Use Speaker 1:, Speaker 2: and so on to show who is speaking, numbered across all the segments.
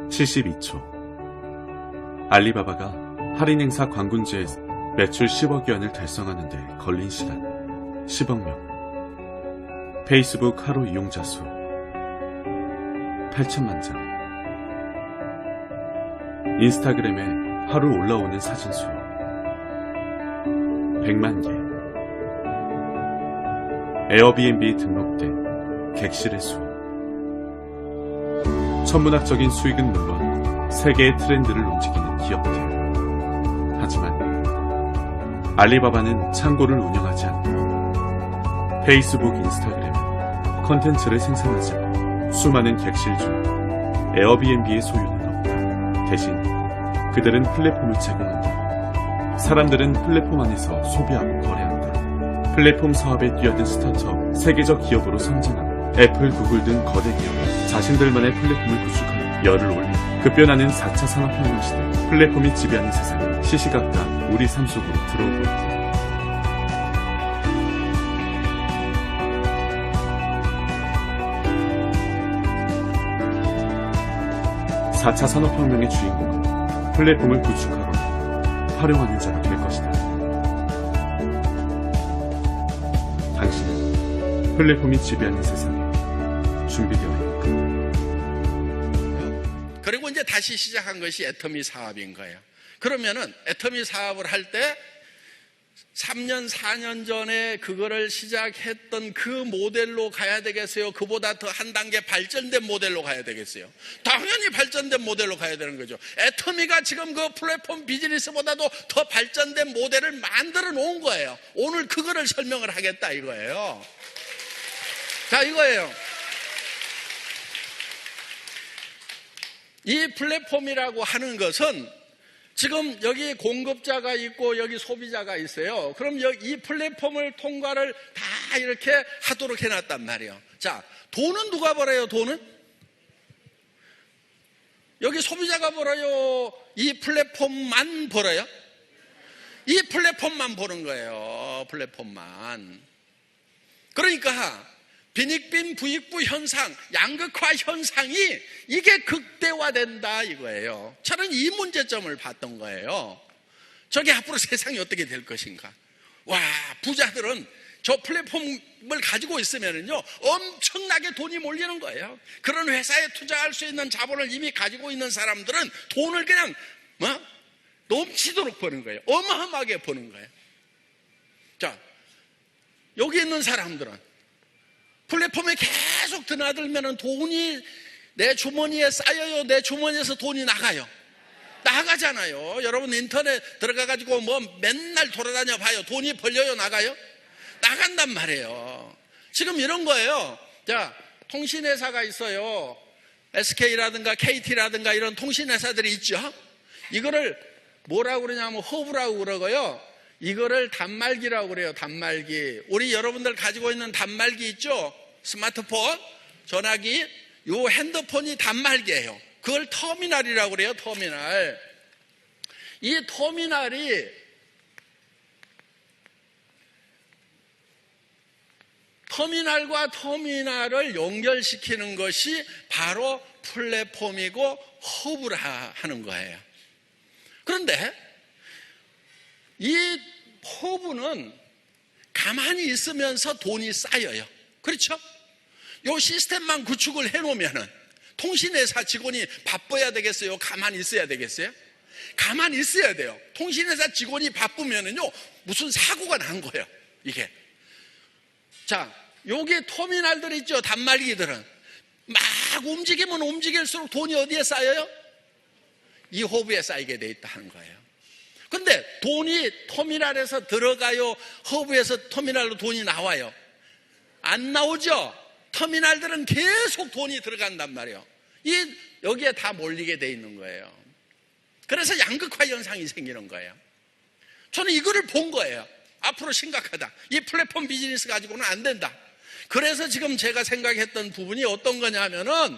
Speaker 1: 72초. 알리바바가 할인 행사 광군주에서 매출 10억 위안을 달성하는 데 걸린 시간 10억 명. 페이스북 하루 이용자 수 8천만 장. 인스타그램에 하루 올라오는 사진 수 100만 개. 에어비앤비 등록된 객실의 수. 천문학적인 수익은 물론 세계의 트렌드를 움직이는 기업들. 하지만 알리바바는 창고를 운영하지 않고 페이스북, 인스타그램 컨텐츠를 생산하지 않고 수많은 객실 중 에어비앤비의 소유는 없다. 대신 그들은 플랫폼을 제공한다. 사람들은 플랫폼 안에서 소비하고 거래한다. 플랫폼 사업에 뛰어든 스타트업, 세계적 기업으로 성장하고 애플, 구글 등 거대 기업은 자신들만의 플랫폼을 구축하며 열을 올리고 급변하는 4차 산업혁명 시대, 플랫폼이 지배하는 세상이 시시각각 우리 삶 속으로 들어오고 있다. (4차) 산업혁명의 주인공은 플랫폼을 구축하고 활용하는 자가 될 것이다. 당신은 플랫폼이 지배하는 세상에 준비되어 있는가?
Speaker 2: 그리고 이제 다시 시작한 것이 애터미 사업인 거예요. 그러면은 애터미 사업을 할 때 3년, 4년 전에 그거를 시작했던 그 모델로 가야 되겠어요? 그보다 더 한 단계 발전된 모델로 가야 되겠어요? 당연히 발전된 모델로 가야 되는 거죠. 애터미가 지금 그 플랫폼 비즈니스보다도 더 발전된 모델을 만들어 놓은 거예요. 오늘 그거를 설명을 하겠다 이거예요. 자, 이거예요. 이 플랫폼이라고 하는 것은 지금 여기 공급자가 있고 여기 소비자가 있어요. 그럼 이 플랫폼을 통과를 다 이렇게 하도록 해놨단 말이에요. 자, 돈은 누가 벌어요? 돈은? 여기 소비자가 벌어요? 이 플랫폼만 벌어요? 이 플랫폼만 버는 거예요. 플랫폼만. 그러니까 빈익빈 부익부 현상, 양극화 현상이 이게 극대화된다 이거예요. 저는 이 문제점을 봤던 거예요. 저게 앞으로 세상이 어떻게 될 것인가. 와, 부자들은 저 플랫폼을 가지고 있으면요 엄청나게 돈이 몰리는 거예요. 그런 회사에 투자할 수 있는 자본을 이미 가지고 있는 사람들은 돈을 그냥 넘치도록 버는 거예요. 어마어마하게 버는 거예요. 자, 여기 있는 사람들은 플랫폼에 계속 드나들면 돈이 내 주머니에 쌓여요? 내 주머니에서 돈이 나가요? 나가잖아요. 여러분 인터넷 들어가가지고 뭐 맨날 돌아다녀 봐요. 돈이 벌려요? 나가요? 나간단 말이에요. 지금 이런 거예요. 자, 통신회사가 있어요. SK라든가 KT라든가 이런 통신회사들이 있죠. 이거를 뭐라고 그러냐면 허브라고 그러고요. 이거를 단말기라고 그래요. 단말기. 우리 여러분들 가지고 있는 단말기 있죠? 스마트폰, 전화기, 요 핸드폰이 단말기예요. 그걸 터미널이라고 그래요. 터미널. 이 터미널과 터미널을 연결시키는 것이 바로 플랫폼이고 허브라 하는 거예요. 그런데 이 허브는 가만히 있으면서 돈이 쌓여요. 그렇죠? 요 시스템만 구축을 해놓으면은 통신회사 직원이 바빠야 되겠어요? 가만히 있어야 되겠어요? 가만히 있어야 돼요. 통신회사 직원이 바쁘면은요 무슨 사고가 난 거예요. 이게. 자, 여기 터미널들 있죠? 단말기들은 막 움직이면 움직일수록 돈이 어디에 쌓여요? 이 허브에 쌓이게 돼 있다는 거예요. 근데 돈이 터미널에서 들어가요? 허브에서 터미널로 돈이 나와요? 안 나오죠? 터미널들은 계속 돈이 들어간단 말이에요. 여기에 다 몰리게 돼 있는 거예요. 그래서 양극화 현상이 생기는 거예요. 저는 이거를 본 거예요. 앞으로 심각하다. 이 플랫폼 비즈니스 가지고는 안 된다. 그래서 지금 제가 생각했던 부분이 어떤 거냐면은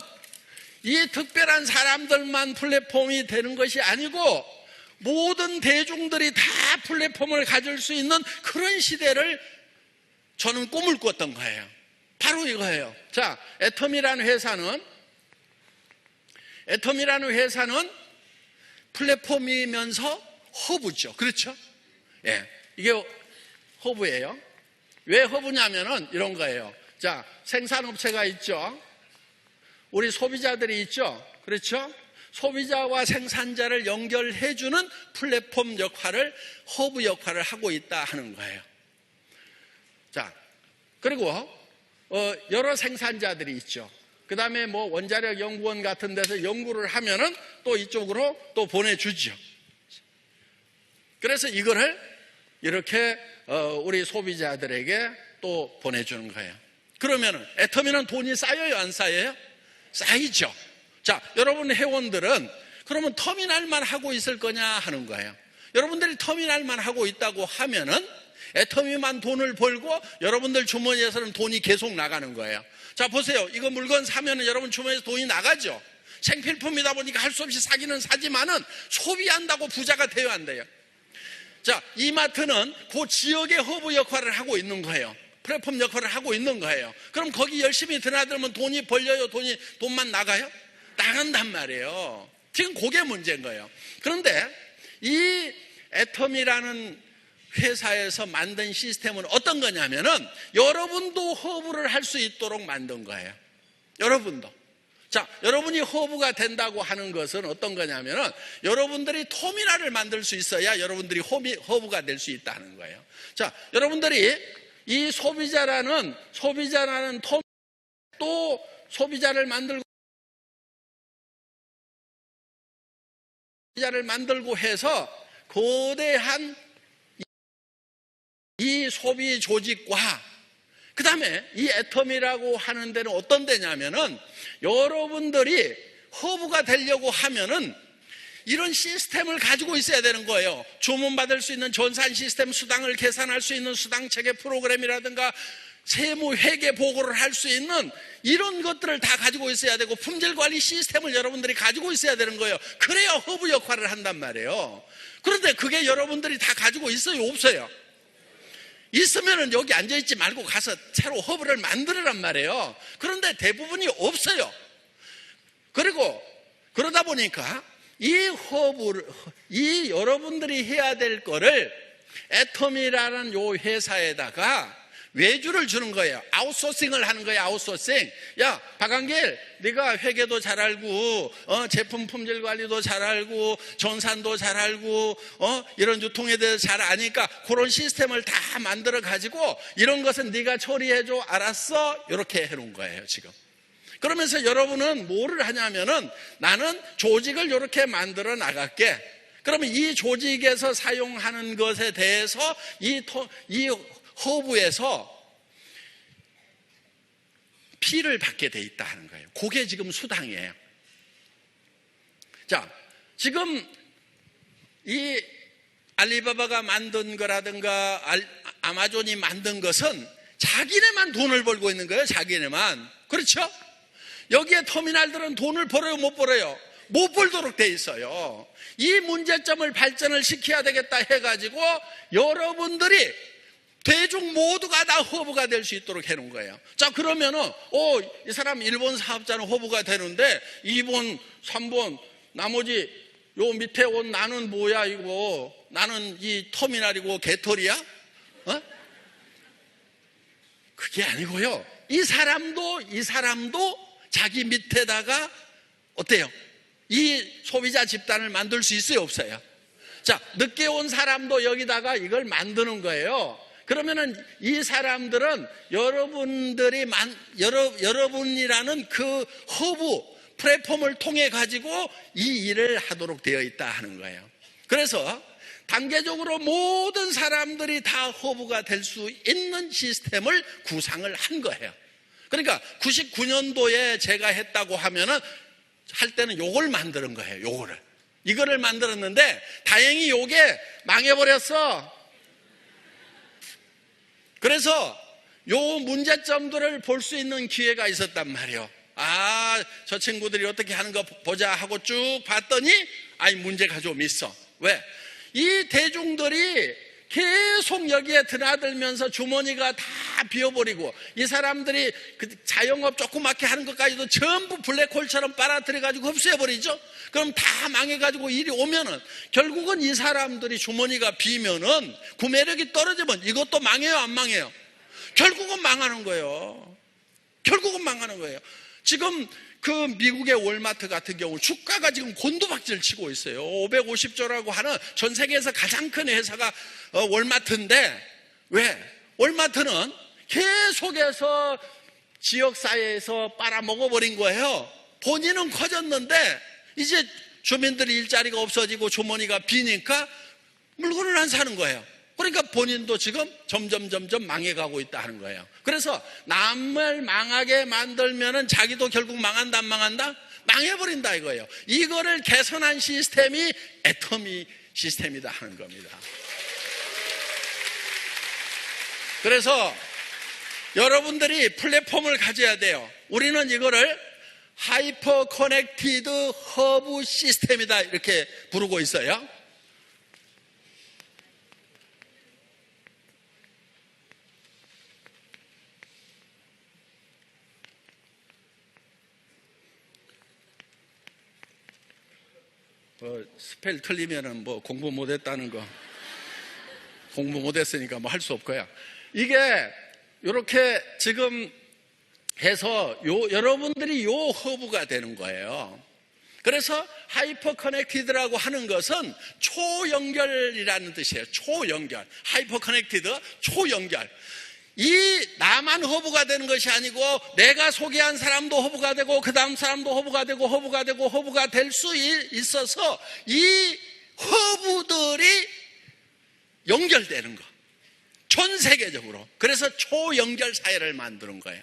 Speaker 2: 이 특별한 사람들만 플랫폼이 되는 것이 아니고 모든 대중들이 다 플랫폼을 가질 수 있는 그런 시대를 저는 꿈을 꿨던 거예요. 바로 이거예요. 자, 애텀이라는 회사는 애텀이라는 회사는 플랫폼이면서 허브죠. 그렇죠? 예, 이게 허브예요. 왜 허브냐면은 이런 거예요. 자, 생산업체가 있죠. 우리 소비자들이 있죠. 그렇죠? 소비자와 생산자를 연결해주는 플랫폼 역할을, 허브 역할을 하고 있다 하는 거예요. 자, 그리고 여러 생산자들이 있죠. 그 다음에 뭐 원자력 연구원 같은 데서 연구를 하면은 또 이쪽으로 또 보내주죠. 그래서 이거를 이렇게 우리 소비자들에게 또 보내주는 거예요. 그러면은 애터미는 돈이 쌓여요, 안 쌓여요? 쌓이죠. 자, 여러분 회원들은 그러면 터미널만 하고 있을 거냐 하는 거예요. 여러분들이 터미널만 하고 있다고 하면은 애터미만 돈을 벌고 여러분들 주머니에서는 돈이 계속 나가는 거예요. 자, 보세요. 이거 물건 사면은 여러분 주머니에서 돈이 나가죠. 생필품이다 보니까 할 수 없이 사기는 사지만은 소비한다고 부자가 되어야 한대요. 자, 이마트는 그 지역의 허브 역할을 하고 있는 거예요. 플랫폼 역할을 하고 있는 거예요. 그럼 거기 열심히 드나들면 돈이 벌려요? 돈만 나가요? 나간단 말이에요. 지금 그게 문제인 거예요. 그런데 이 애텀이라는 회사에서 만든 시스템은 어떤 거냐면은 여러분도 허브를 할 수 있도록 만든 거예요. 여러분도. 자, 여러분이 허브가 된다고 하는 것은 어떤 거냐면은 여러분들이 터미널을 만들 수 있어야 여러분들이 허브가 될 수 있다는 거예요. 자, 여러분들이 이 소비자라는 또 소비자를 만들고 해서 거대한 이 소비 조직과 그 다음에 이 애텀이라고 하는 데는 어떤 데냐면은 여러분들이 허브가 되려고 하면은 이런 시스템을 가지고 있어야 되는 거예요. 주문받을 수 있는 전산 시스템, 수당을 계산할 수 있는 수당 체계 프로그램이라든가 세무 회계 보고를 할 수 있는 이런 것들을 다 가지고 있어야 되고 품질 관리 시스템을 여러분들이 가지고 있어야 되는 거예요. 그래야 허브 역할을 한단 말이에요. 그런데 그게 여러분들이 다 가지고 있어요? 없어요? 있으면은 여기 앉아있지 말고 가서 새로 허브를 만들으란 말이에요. 그런데 대부분이 없어요. 그리고 그러다 보니까 이 여러분들이 해야 될 거를 애텀이라는 요 회사에다가 외주를 주는 거예요. 아웃소싱을 하는 거예요. 아웃소싱. 야, 박한길, 네가 회계도 잘 알고 제품 품질 관리도 잘 알고 전산도 잘 알고 이런 유통에 대해서 잘 아니까 그런 시스템을 다 만들어 가지고 이런 것은 네가 처리해 줘. 알았어? 이렇게 해 놓은 거예요, 지금. 그러면서 여러분은 뭐를 하냐면은 나는 조직을 이렇게 만들어 나갈게. 그러면 이 조직에서 사용하는 것에 대해서 이 허브에서 피를 받게 돼 있다 하는 거예요. 그게 지금 수당이에요. 자, 지금 이 알리바바가 만든 거라든가 아마존이 만든 것은 자기네만 돈을 벌고 있는 거예요. 자기네만. 그렇죠? 여기에 터미널들은 돈을 벌어요? 못 벌어요? 못 벌도록 돼 있어요. 이 문제점을 발전을 시켜야 되겠다 해가지고 여러분들이 대중 모두가 다 허브가 될 수 있도록 해놓은 거예요. 자, 그러면은 이 사람 1번 사업자는 허브가 되는데 2번, 3번 나머지 요 밑에 온 나는 뭐야 이거? 나는 이 터미널이고 개털이야? 그게 아니고요. 이 사람도 자기 밑에다가 어때요? 이 소비자 집단을 만들 수 있어요? 없어요? 자, 늦게 온 사람도 여기다가 이걸 만드는 거예요. 그러면은 이 사람들은 여러분이라는 그 허브 플랫폼을 통해 가지고 이 일을 하도록 되어 있다 하는 거예요. 그래서 단계적으로 모든 사람들이 다 허브가 될 수 있는 시스템을 구상을 한 거예요. 그러니까 99년도에 제가 했다고 하면은 할 때는 요걸 만드는 거예요. 이거를 만들었는데 다행히 요게 망해버렸어. 그래서 요 문제점들을 볼 수 있는 기회가 있었단 말이에요. 아, 저 친구들이 어떻게 하는 거 보자 하고 쭉 봤더니 문제가 좀 있어. 왜? 이 대중들이 계속 여기에 드나들면서 주머니가 다 비어버리고 이 사람들이 그 자영업 조그맣게 하는 것까지도 전부 블랙홀처럼 빨아들여가지고 흡수해버리죠. 그럼 다 망해가지고 일이 오면은 결국은 이 사람들이 주머니가 비면은 구매력이 떨어지면 이것도 망해요, 안 망해요? 결국은 망하는 거예요. 결국은 망하는 거예요. 지금 그 미국의 월마트 같은 경우 주가가 지금 곤두박질 치고 있어요. 550조라고 하는 전 세계에서 가장 큰 회사가 월마트인데, 왜? 월마트는 계속해서 지역사회에서 빨아먹어버린 거예요. 본인은 커졌는데 이제 주민들이 일자리가 없어지고 주머니가 비니까 물건을 안 사는 거예요. 그러니까 본인도 지금 점점 망해가고 있다 하는 거예요. 그래서 남을 망하게 만들면은 자기도 결국 망한다, 안 망한다? 망해버린다 이거예요. 이거를 개선한 시스템이 애터미 시스템이다 하는 겁니다. 그래서 여러분들이 플랫폼을 가져야 돼요. 우리는 이거를 하이퍼 커넥티드 허브 시스템이다 이렇게 부르고 있어요. 스펠 틀리면은 뭐 공부 못했다는 거, 공부 못했으니까 뭐 할 수 없고요. 이게 이렇게 지금 해서 여러분들이 요 허브가 되는 거예요. 그래서 하이퍼 커넥티드라고 하는 것은 초연결이라는 뜻이에요. 초연결. 하이퍼 커넥티드, 초연결. 이 나만 허브가 되는 것이 아니고 내가 소개한 사람도 허브가 되고 그 다음 사람도 허브가 되고 허브가 되고 허브가 될 수 있어서 이 허브들이 연결되는 거. 전 세계적으로. 그래서 초연결 사회를 만드는 거예요.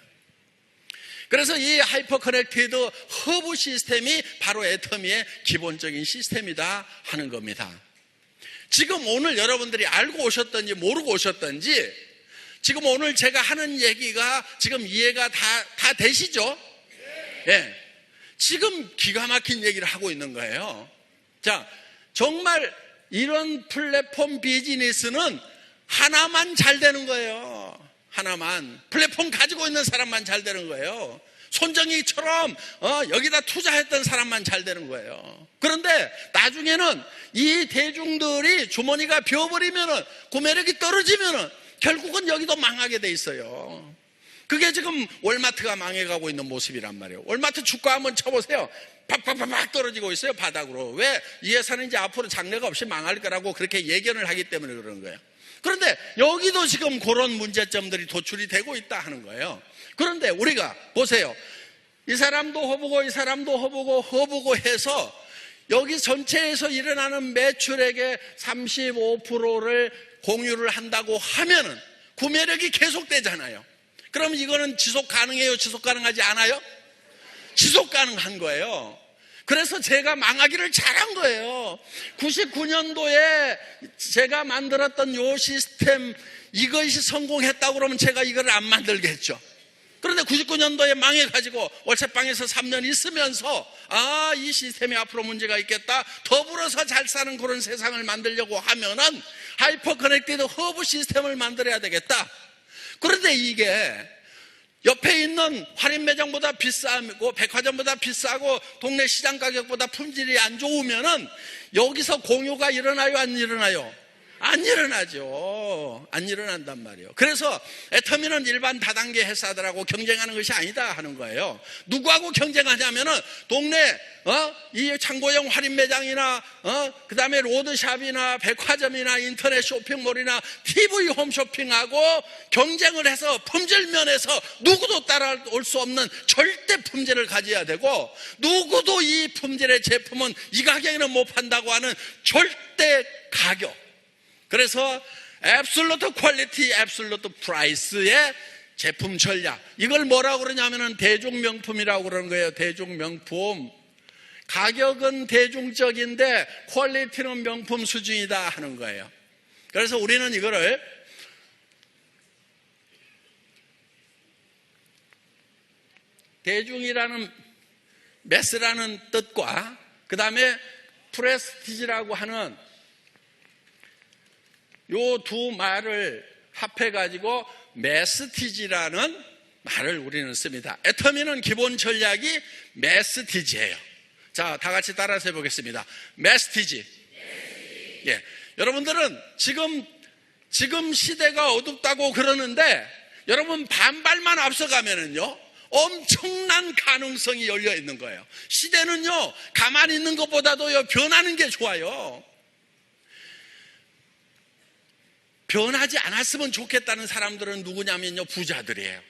Speaker 2: 그래서 이 하이퍼 커넥티드 허브 시스템이 바로 애터미의 기본적인 시스템이다 하는 겁니다. 지금 오늘 여러분들이 알고 오셨던지 모르고 오셨던지 지금 오늘 제가 하는 얘기가 지금 이해가 다 되시죠? 예. 지금 기가 막힌 얘기를 하고 있는 거예요. 자, 정말 이런 플랫폼 비즈니스는 하나만 잘 되는 거예요. 하나만. 플랫폼 가지고 있는 사람만 잘 되는 거예요. 손정희처럼 여기다 투자했던 사람만 잘 되는 거예요. 그런데 나중에는 이 대중들이 주머니가 비어버리면은 구매력이 떨어지면은 결국은 여기도 망하게 돼 있어요. 그게 지금 월마트가 망해가고 있는 모습이란 말이에요. 월마트 주가 한번 쳐보세요. 팍팍팍 떨어지고 있어요, 바닥으로. 왜? 이 회사는 이제 앞으로 장래가 없이 망할 거라고 그렇게 예견을 하기 때문에 그런 거예요. 그런데 여기도 지금 그런 문제점들이 도출이 되고 있다 하는 거예요. 그런데 우리가 보세요. 이 사람도 허브고 이 사람도 허브고 해서 여기 전체에서 일어나는 매출액의 35%를 공유를 한다고 하면은 구매력이 계속되잖아요. 그럼 이거는 지속 가능해요? 지속 가능하지 않아요? 지속 가능한 거예요. 그래서 제가 망하기를 잘한 거예요. 99년도에 제가 만들었던 요 시스템 이것이 성공했다고 그러면 제가 이걸 안 만들겠죠. 그런데 99년도에 망해가지고 월세방에서 3년 있으면서 이 시스템이 앞으로 문제가 있겠다. 더불어서 잘 사는 그런 세상을 만들려고 하면은 하이퍼 커넥티드 허브 시스템을 만들어야 되겠다. 그런데 이게 옆에 있는 할인 매장보다 비싸고 백화점보다 비싸고 동네 시장 가격보다 품질이 안 좋으면은 여기서 공유가 일어나요, 안 일어나요? 안 일어나죠. 안 일어난단 말이에요. 그래서 애터미는 일반 다단계 회사들하고 경쟁하는 것이 아니다 하는 거예요. 누구하고 경쟁하냐면은 동네 이 창고형 할인 매장이나 그 다음에 로드샵이나 백화점이나 인터넷 쇼핑몰이나 TV 홈쇼핑하고 경쟁을 해서 품질 면에서 누구도 따라올 수 없는 절대 품질을 가져야 되고 누구도 이 품질의 제품은 이 가격에는 못 판다고 하는 절대 가격. 그래서 absolute quality, absolute price의 제품 전략. 이걸 뭐라고 그러냐면은 대중명품이라고 그러는 거예요. 대중명품. 가격은 대중적인데 퀄리티는 명품 수준이다 하는 거예요. 그래서 우리는 이거를 대중이라는 매스라는 뜻과 그 다음에 프레스티지라고 하는 요 두 말을 합해가지고 메시지라는 말을 우리는 씁니다. 애터미는 기본 전략이 메시지예요. 자, 다 같이 따라서 해보겠습니다. 메시지. 예, 여러분들은 지금 시대가 어둡다고 그러는데 여러분 반발만 앞서가면은요 엄청난 가능성이 열려 있는 거예요. 시대는요 가만히 있는 것보다도요 변하는 게 좋아요. 변하지 않았으면 좋겠다는 사람들은 누구냐면요 부자들이에요.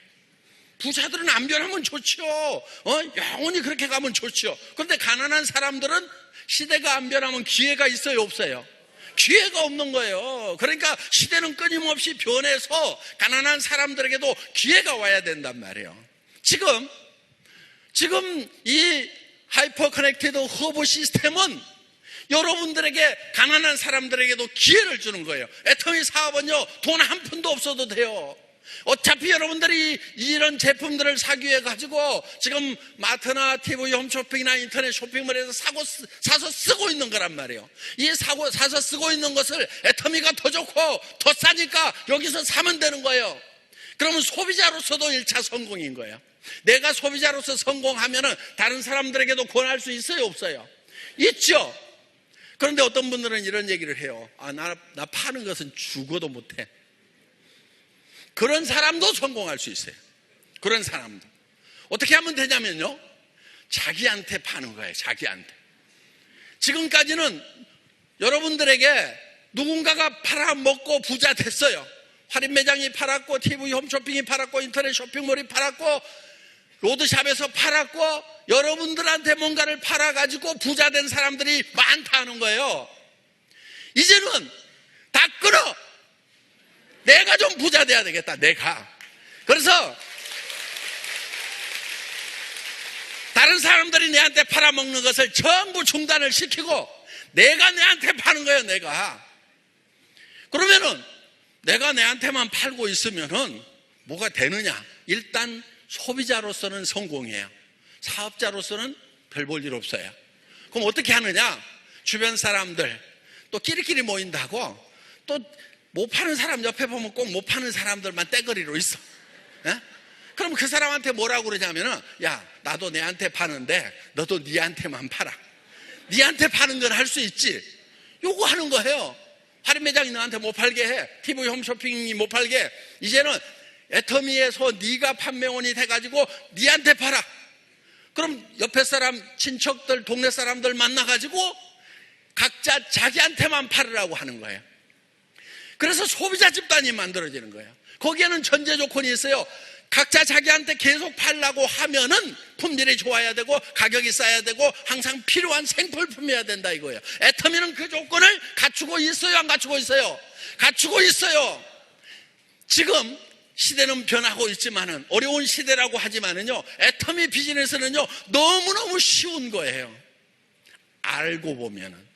Speaker 2: 부자들은 안 변하면 좋죠. 영원히 그렇게 가면 좋죠. 그런데 가난한 사람들은 시대가 안 변하면 기회가 있어요 없어요? 기회가 없는 거예요. 그러니까 시대는 끊임없이 변해서 가난한 사람들에게도 기회가 와야 된단 말이에요. 지금 이 하이퍼 커넥티드 허브 시스템은 여러분들에게 가난한 사람들에게도 기회를 주는 거예요. 애터미 사업은요 돈 한 푼도 없어도 돼요. 어차피 여러분들이 이런 제품들을 사기 위해 가지고 지금 마트나 TV 홈쇼핑이나 인터넷 쇼핑몰에서 사서 쓰고 있는 거란 말이에요. 이 사서 쓰고 있는 것을 애터미가 더 좋고 더 싸니까 여기서 사면 되는 거예요. 그러면 소비자로서도 1차 성공인 거예요. 내가 소비자로서 성공하면은 다른 사람들에게도 권할 수 있어요 없어요? 있죠. 그런데 어떤 분들은 이런 얘기를 해요. 나 파는 것은 죽어도 못해. 그런 사람도 성공할 수 있어요. 그런 사람도. 어떻게 하면 되냐면요. 자기한테 파는 거예요. 자기한테. 지금까지는 여러분들에게 누군가가 팔아먹고 부자 됐어요. 할인 매장이 팔았고 TV 홈쇼핑이 팔았고 인터넷 쇼핑몰이 팔았고 로드샵에서 팔았고 여러분들한테 뭔가를 팔아가지고 부자 된 사람들이 많다는 거예요. 이제는 다 끊어. 내가 좀 부자 돼야 되겠다. 내가. 그래서 다른 사람들이 내한테 팔아먹는 것을 전부 중단을 시키고 내가 내한테 파는 거예요. 내가. 그러면은 내가 내한테만 팔고 있으면은 뭐가 되느냐? 일단 소비자로서는 성공이에요. 사업자로서는 별 볼 일 없어요. 그럼 어떻게 하느냐? 주변 사람들 또 끼리끼리 모인다고 또 못 파는 사람 옆에 보면 꼭 못 파는 사람들만 떼거리로 있어. 예? 그럼 그 사람한테 뭐라고 그러냐면은 야 나도 내한테 파는데 너도 니한테만 팔아. 니한테 파는 건 할 수 있지. 요거 하는 거예요. 할인 매장이 너한테 못 팔게 해. TV 홈쇼핑이 못 팔게 해. 이제는 애터미에서 네가 판매원이 돼가지고 니한테 팔아. 그럼 옆에 사람, 친척들, 동네 사람들 만나가지고 각자 자기한테만 팔으라고 하는 거예요. 그래서 소비자 집단이 만들어지는 거예요. 거기에는 전제 조건이 있어요. 각자 자기한테 계속 팔라고 하면은 품질이 좋아야 되고 가격이 싸야 되고 항상 필요한 생필품이어야 된다 이거예요. 애터미는 그 조건을 갖추고 있어요, 안 갖추고 있어요? 갖추고 있어요. 지금 시대는 변하고 있지만은 어려운 시대라고 하지만은요, 애터미 비즈니스는요 너무너무 쉬운 거예요. 알고 보면은.